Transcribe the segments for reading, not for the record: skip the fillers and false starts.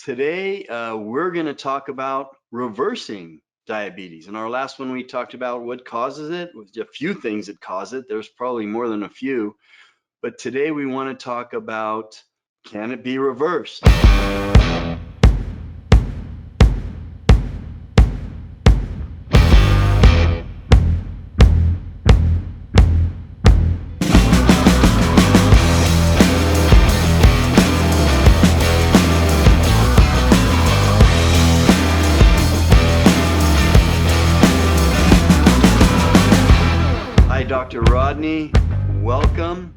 Today, we're going to talk about reversing diabetes. In our last one, we talked about what causes it. With a few things that cause it. There's probably more than a few. But today we want to talk about, can it be reversed? Hi, Dr. Rodney. Welcome.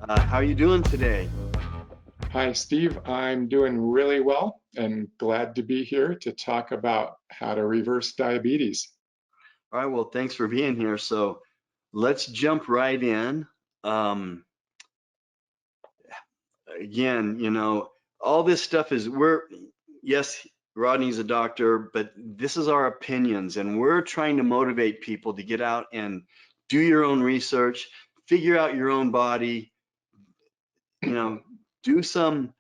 How are you doing today? Hi, Steve. I'm doing really well and glad to be here to talk about how to reverse diabetes. All right, well, thanks for being here. So let's jump right in. Again, all this stuff is, yes, Rodney's a doctor, but this is our opinions, and we're trying to motivate people to get out and do your own research, figure out your own body, do some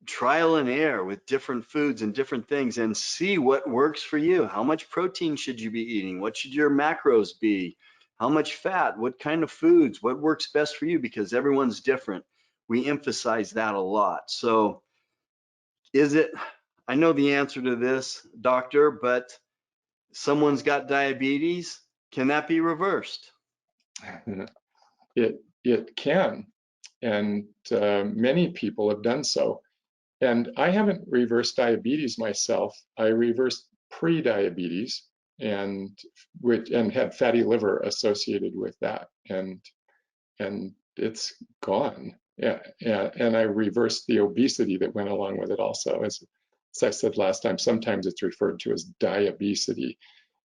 trial and error with different foods and different things and see what works for you. How much protein should you be eating? What should your macros be? How much fat? What kind of foods? What works best for you? Because everyone's different. We emphasize that a lot. So I know the answer to this, doctor, but someone's got diabetes. Can that be reversed? It can, and many people have done so. And I haven't reversed diabetes myself. I reversed pre-diabetes and had fatty liver associated with that, and it's gone. Yeah, yeah, and I reversed the obesity that went along with it also. As I said last time, sometimes it's referred to as diabesity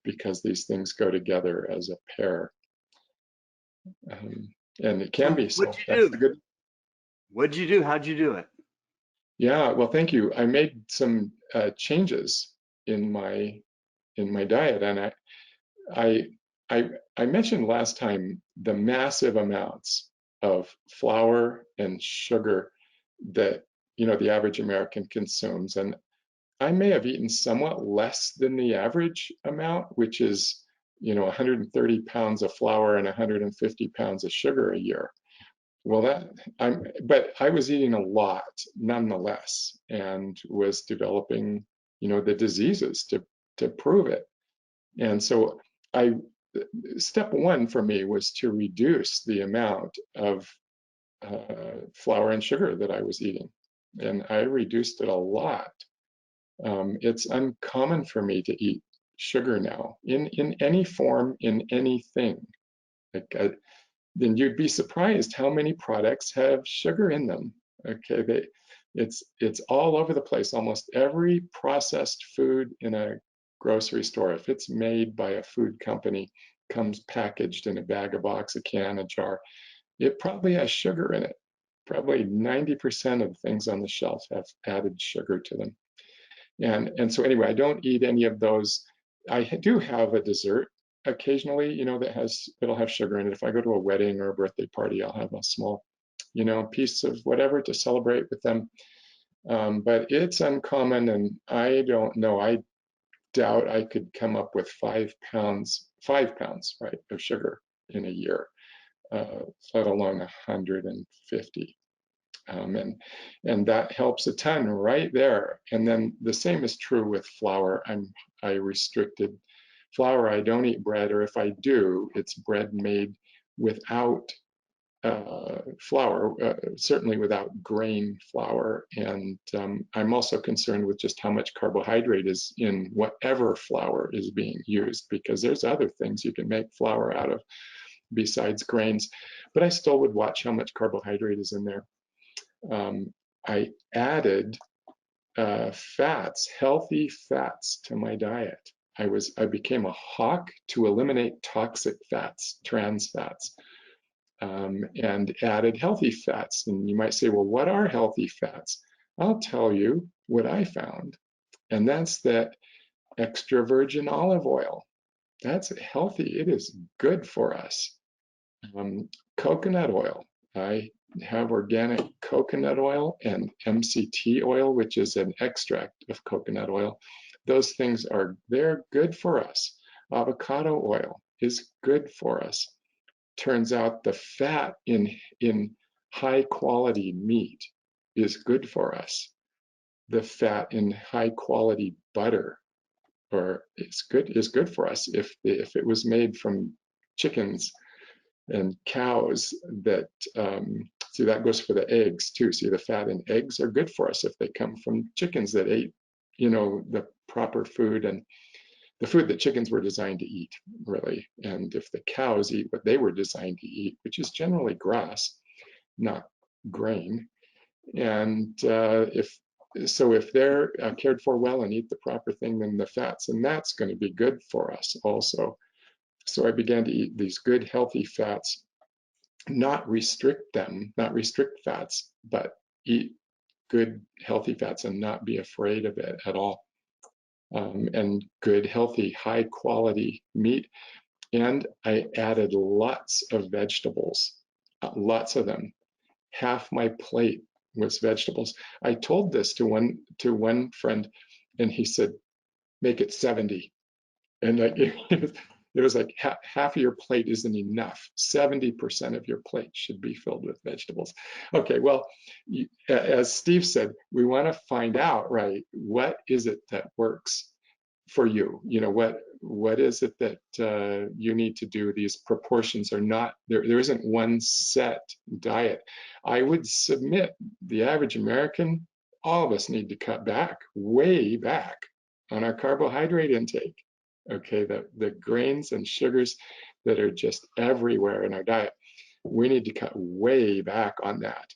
because these things go together as a pair. And it can So be what'd so. you That's do? the good. What'd you do? How'd you do it? Yeah, well, thank you. I made some changes in my diet, and I I mentioned last time the massive amounts of flour and sugar that the average American consumes, and I may have eaten somewhat less than the average amount, which is 130 pounds of flour and 150 pounds of sugar a year. Well, but I was eating a lot nonetheless, and was developing, the diseases to prove it. And so I, step one for me was to reduce the amount of flour and sugar that I was eating, and I reduced it a lot. It's uncommon for me to eat sugar now in any form, in anything. Like then you'd be surprised how many products have sugar in them. Okay, it's all over the place. Almost every processed food in a grocery store, if it's made by a food company, comes packaged in a bag, a box, a can, a jar. It probably has sugar in it. Probably 90% of things on the shelf have added sugar to them. And so anyway, I don't eat any of those. I do have a dessert occasionally, it'll have sugar in it. If I go to a wedding or a birthday party, I'll have a small, piece of whatever to celebrate with them. But it's uncommon, and I don't know. I doubt I could come up with 5 pounds, right, of sugar in a year, let alone 150. And that helps a ton right there. And then the same is true with flour. I restricted flour. I don't eat bread, or if I do, it's bread made without flour, certainly without grain flour. And I'm also concerned with just how much carbohydrate is in whatever flour is being used, because there's other things you can make flour out of besides grains. But I still would watch how much carbohydrate is in there. I added fats, healthy fats to my diet. I became a hawk to eliminate toxic fats, trans fats, and added healthy fats. And you might say, well, what are healthy fats? I'll tell you what I found, and that's that extra virgin olive oil. That's healthy. It is good for us. Coconut oil. I have organic coconut oil and MCT oil, which is an extract of coconut oil. Those things they're good for us. Avocado oil is good for us. Turns out the fat in high quality meat is good for us. The fat in high quality butter is good for us if it was made from chickens and cows. That see, that goes for the eggs too. See, the fat in eggs are good for us if they come from chickens that ate, the proper food and the food that chickens were designed to eat, really. And if the cows eat what they were designed to eat, which is generally grass, not grain, and if they're cared for well and eat the proper thing, then the fats and that's going to be good for us also. So I began to eat these good healthy fats, not restrict fats, but eat good healthy fats and not be afraid of it at all. And good healthy high quality meat. And I added lots of vegetables, lots of them. Half my plate was vegetables. I told this to one friend, and he said, "Make it 70." And it was like half of your plate isn't enough. 70% of your plate should be filled with vegetables. Okay, well, as Steve said, we want to find out, right? What is it that works for you? What is it that you need to do? These proportions are not there. There isn't one set diet. I would submit the average American, all of us need to cut back, way back on our carbohydrate intake. Okay, the grains and sugars that are just everywhere in our diet, we need to cut way back on that.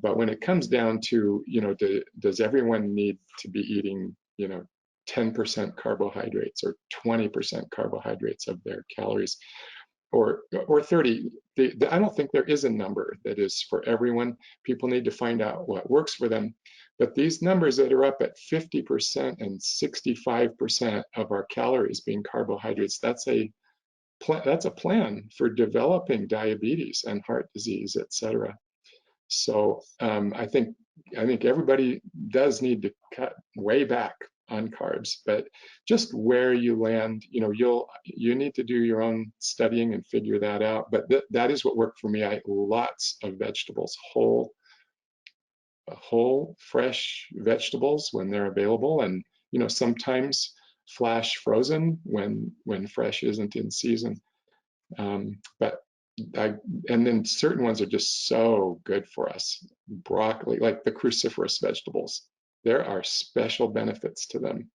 But when it comes down to, does everyone need to be eating, 10% carbohydrates or 20% carbohydrates of their calories, or 30? I don't think there is a number that is for everyone. People need to find out what works for them. But these numbers that are up at 50% and 65% of our calories being carbohydrates, that's a plan for developing diabetes and heart disease, etc. So I think everybody does need to cut way back on carbs, but just where you land, you need to do your own studying and figure that out. But that is what worked for me. I ate lots of vegetables, whole fresh vegetables when they're available, and sometimes flash frozen when fresh isn't in season. But and then certain ones are just so good for us. Broccoli, like the cruciferous vegetables, there are special benefits to them.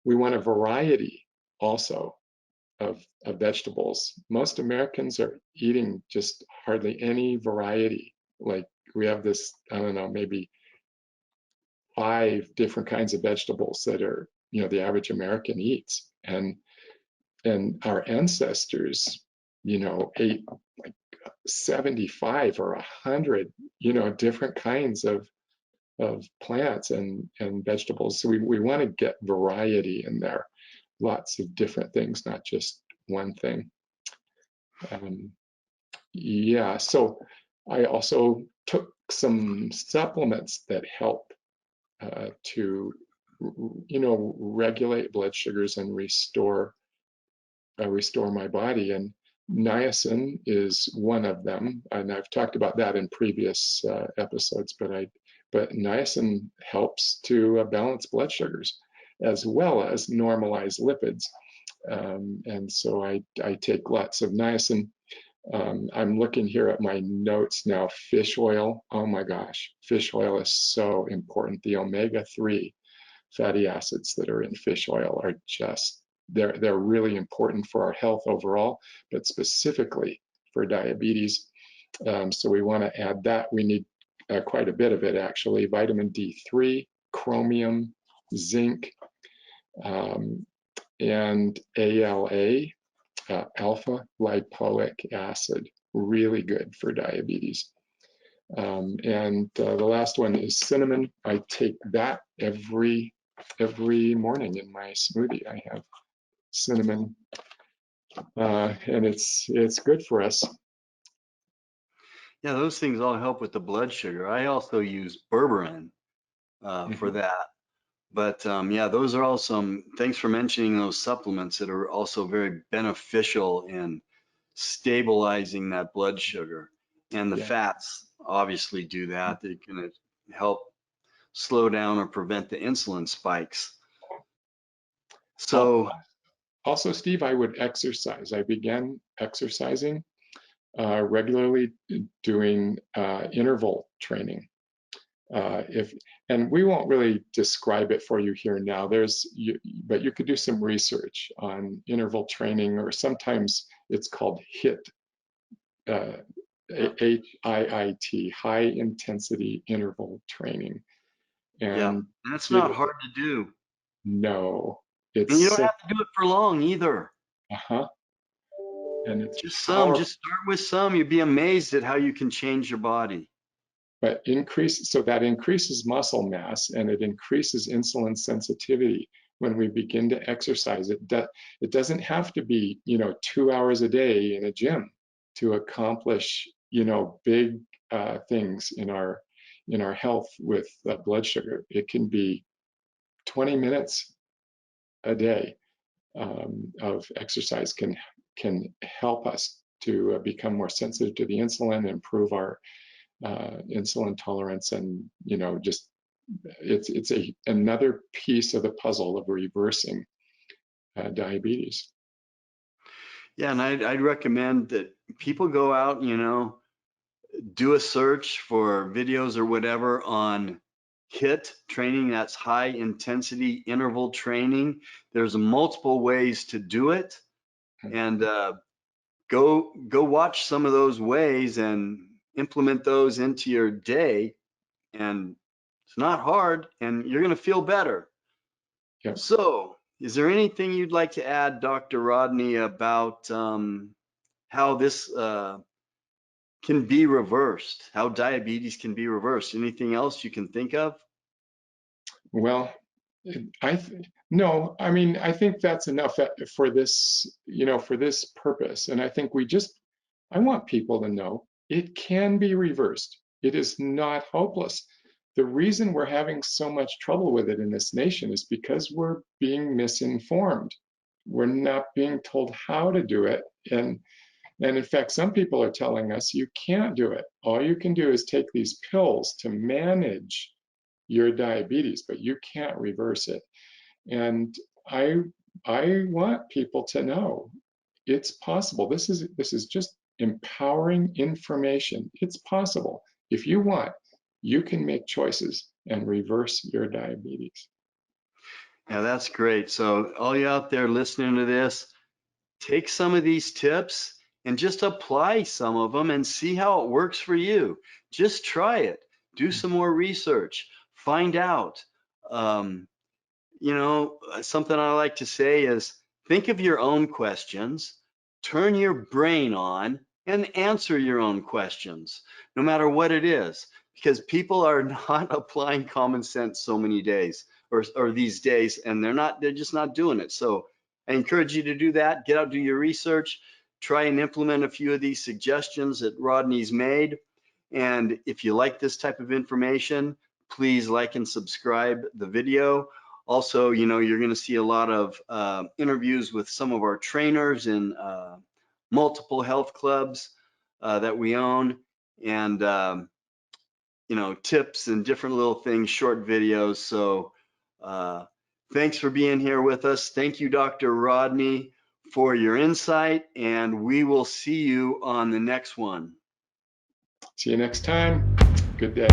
We want a variety also of vegetables. Most Americans are eating just hardly any variety. Like we have this, I don't know, maybe 5 different kinds of vegetables that are, the average American eats. And our ancestors, ate like 75 or 100, different kinds of plants and vegetables. So we want to get variety in there, lots of different things, not just one thing. Yeah, so I also took some supplements that help to, regulate blood sugars and restore my body. And niacin is one of them, and I've talked about that in previous episodes. But niacin helps to balance blood sugars as well as normalize lipids. And so I take lots of niacin. I'm looking here at my notes now. Fish oil, oh my gosh, fish oil is so important. The omega-3 fatty acids that are in fish oil are just, they're really important for our health overall, but specifically for diabetes. So we want to add that. We need quite a bit of it, actually. Vitamin D3, chromium, zinc, and ALA, alpha lipoic acid, really good for diabetes. And the last one is cinnamon. I take that every morning in my smoothie. I have cinnamon, and it's good for us. Yeah, those things all help with the blood sugar. I also use berberine for Hmm. that. But yeah, those are all some, thanks for mentioning those supplements that are also very beneficial in stabilizing that blood sugar. And the Yeah. fats obviously do that. They can help slow down or prevent the insulin spikes. Al- So, Also, Steve, I would exercise. I began exercising regularly, doing interval training. If and we won't really describe it for you here now. But you could do some research on interval training, or sometimes it's called HIIT, uh, yeah, HIIT, high intensity interval training. yeah, And that's not it hard to do. no, And you it's don't so have to do it for long either. uh-huh, and it's Just some, powerful. just start with some. You'd be amazed at how you can change your body. But so that increases muscle mass and it increases insulin sensitivity when we begin to exercise. It doesn't have to be, 2 hours a day in a gym to accomplish, big things in our health with blood sugar. It can be 20 minutes a day of exercise can help us to become more sensitive to the insulin, improve our insulin tolerance, and just it's another piece of the puzzle of reversing diabetes. Yeah, and I'd recommend that people go out, do a search for videos or whatever on HIIT training. That's high intensity interval training. There's multiple ways to do it, and go watch some of those ways and implement those into your day. And it's not hard, and you're going to feel better. Yeah. So, is there anything you'd like to add, Dr. Rodney, about how this can be reversed, how diabetes can be reversed? Anything else you can think of? Well, no, I mean, I think that's enough for this, for this purpose. And I think I want people to know it can be reversed. It is not hopeless. The reason we're having so much trouble with it in this nation is because we're being misinformed. We're not being told how to do it. And in fact, some people are telling us you can't do it. All you can do is take these pills to manage your diabetes, but you can't reverse it. And I I want people to know it's possible. This is just empowering information. It's possible. If you want, you can make choices and reverse your diabetes. Yeah, that's great. So, all you out there listening to this, take some of these tips and just apply some of them and see how it works for you. Just try it. Do some more research. Find out. Um, something I like to say is think of your own questions, turn your brain on, and answer your own questions, no matter what it is, because people are not applying common sense so many days or these days, and they're just not doing it. So I encourage you to do that. Get out, do your research, try and implement a few of these suggestions that Rodney's made. And if you like this type of information, please like and subscribe the video. Also, you're going to see a lot of interviews with some of our trainers in multiple health clubs that we own, and tips and different little things, short videos. So uh, thanks for being here with us. Thank you, Dr. Rodney, for your insight, and we will see you on the next one. See you next time. Good day.